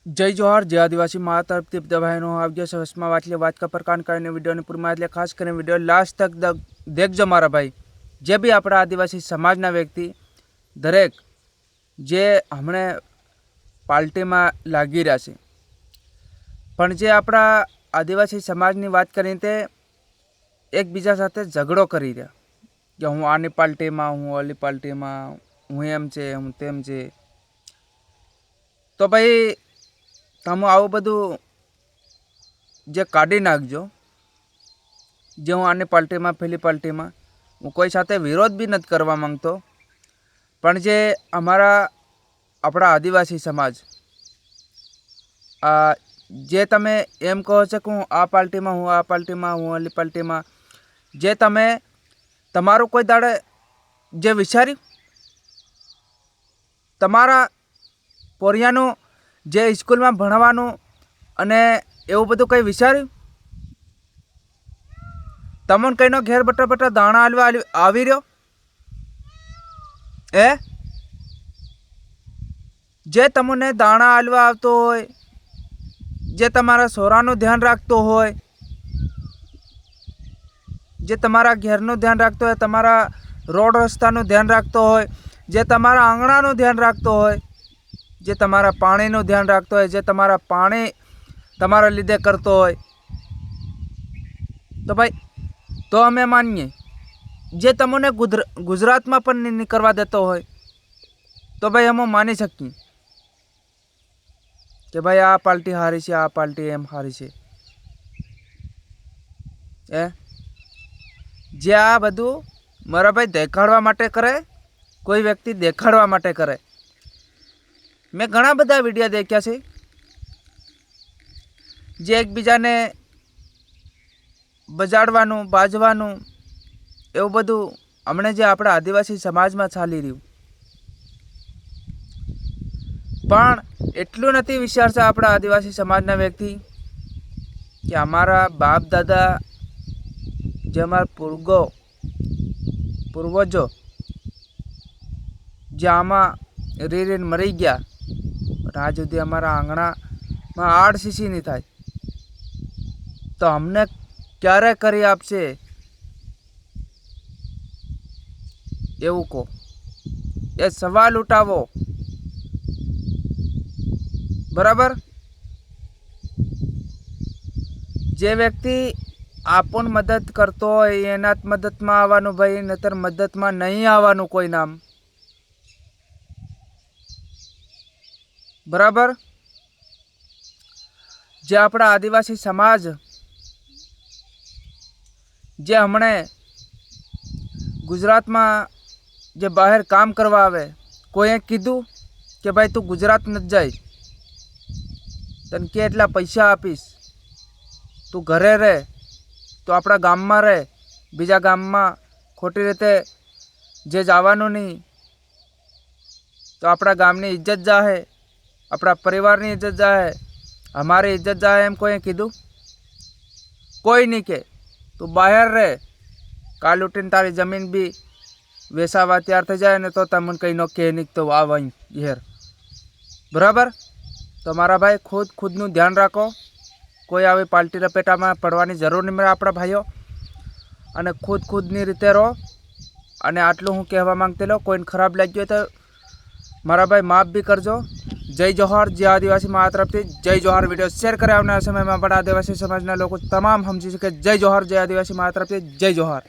जय जोहार जय आदिवासी माँ तरफથી બધા બહેનો આવજો સવસમાં વાતલી વાત का प्रकार કરીને વિડીયોની પૂરમાં એટલે ખાસ કરીને વિડીયો લાસ્ટ તક દેખજો મારા ભાઈ। જે બી આપણા આદિવાસી સમાજના વ્યક્તિ દરેક જે હમણે પાર્ટીમાં લાગી રહ્યા છે, પણ જે આપણા આદિવાસી સમાજની વાત કરીને તે એકબીજા સાથે ઝઘડો કરી રહ્યા કે હું આની પાર્ટીમાં, હું ઓલી પાર્ટીમાં, હું એમ છે, હું તેમ છે। તો ભાઈ તમે આવું બધું જે કાઢી નાખજો। જે હું આની પાર્ટીમાં, પેલી પાર્ટીમાં, હું કોઈ સાથે વિરોધ બી નથી કરવા માંગતો, પણ જે આપણા આદિવાસી સમાજ જે તમે એમ કહો છો કે હું આ પાર્ટીમાં, હું આ પાર્ટીમાં, હું ઓલી પાર્ટીમાં, જે તમે તમારું કોઈ દાડે જે વિચાર્યું તમારા પોરિયાનું જે સ્કૂલમાં ભણવાનું અને એવું બધું કંઈ વિચાર્યું? તમને કંઈનો ઘેર બટા બટા દાણા હાલવા આવી રહ્યો જે તમને દાણા હાલવા આવતો હોય, જે તમારા છોરાનું ધ્યાન રાખતો હોય, જે તમારા ઘેરનું ધ્યાન રાખતો હોય, તમારા રોડ રસ્તાનું ધ્યાન રાખતો હોય, જે તમારા આંગણાનું ધ્યાન રાખતો હોય, જે તમારા પાણીનું ધ્યાન રાખતો હોય, જે તમારા પાણી તમારા લીધે કરતો હોય, તો ભાઈ તો અમે માનીએ। જે તમને ગુજરાતમાં પણ નહીં કરવા દેતો હોય તો ભાઈ અમે માની શકીએ કે ભાઈ આ પાર્ટી હારી છે, આ પાર્ટી એમ હારી છે। જે આ બધું મારા ભાઈ દેખાડવા માટે કરે, કોઈ વ્યક્તિ દેખાડવા માટે કરે। મેં ઘણા બધા વિડીયો દેખ્યા છે જે એકબીજાને બજાડવાનું, બાજવાનું એવું બધું હમણાં જે આપણા આદિવાસી સમાજમાં ચાલી રહ્યું। પણ એટલું નથી વિચારતા આપણા આદિવાસી સમાજના વ્યક્તિ કે અમારા બાપ દાદા, જે અમારા પૂર્વજો જે આમાં રીને મરી ગયા, પણ આજ સુધી અમારા આંગણામાં આરસીસી નહીં થાય તો અમને ક્યારે કરી આપશે એવું કહો। એ સવાલ ઉઠાવો, બરાબર? જે વ્યક્તિ આપણ મદદ કરતો હોય એના મદદમાં આવવાનું ભાઈ, નહીતર મદદમાં નહીં આવવાનું કોઈ નામ, બરાબર? જે આપણા આદિવાસી સમાજ જે હમણે ગુજરાતમાં જે બહાર કામ કરવા આવે, કોઈએ કીધું કે ભાઈ તું ગુજરાત નથી જાય, તને કે એટલા પૈસા આપીશ, તું ઘરે રહે, તો આપણા ગામમાં રહે, બીજા ગામમાં ખોટી રીતે જે જવાનું નહીં તો આપણા ગામની ઇજ્જત જાહે, આપણા પરિવારની ઇજ્જત જાહે, અમારી ઇજ્જત જાહે એમ કોઈએ કીધું? કોઈ નહીં કે તું બહાર રહે, કાલ ઉઠીને તારી જમીન બી વેચાવા તૈયાર થઈ જાય ને તો તમને કંઈ નો કે નહીં તો આવ અહીં ઘેર, બરાબર? તો મારા ભાઈ ખુદનું ધ્યાન રાખો। કોઈ આવી પાર્ટી લપેટામાં પડવાની જરૂર નહીં મળે આપણા ભાઈઓ, અને ખુદની રીતે રહો। અને આટલું હું કહેવા માંગતેલો, કોઈને ખરાબ લાગ્યું હોય તો મારા ભાઈ માફ બી કરજો। જય જોહાર જય આદિવાસી મા તરફથી જય જોહાર। વિડીયો શેર કરે આવનારા સમયમાં પણ આદિવાસી સમાજના લોકો તમામ સમજી શકે। જય જોહાર જય આદિવાસી મા તરફથી જય જોહાર।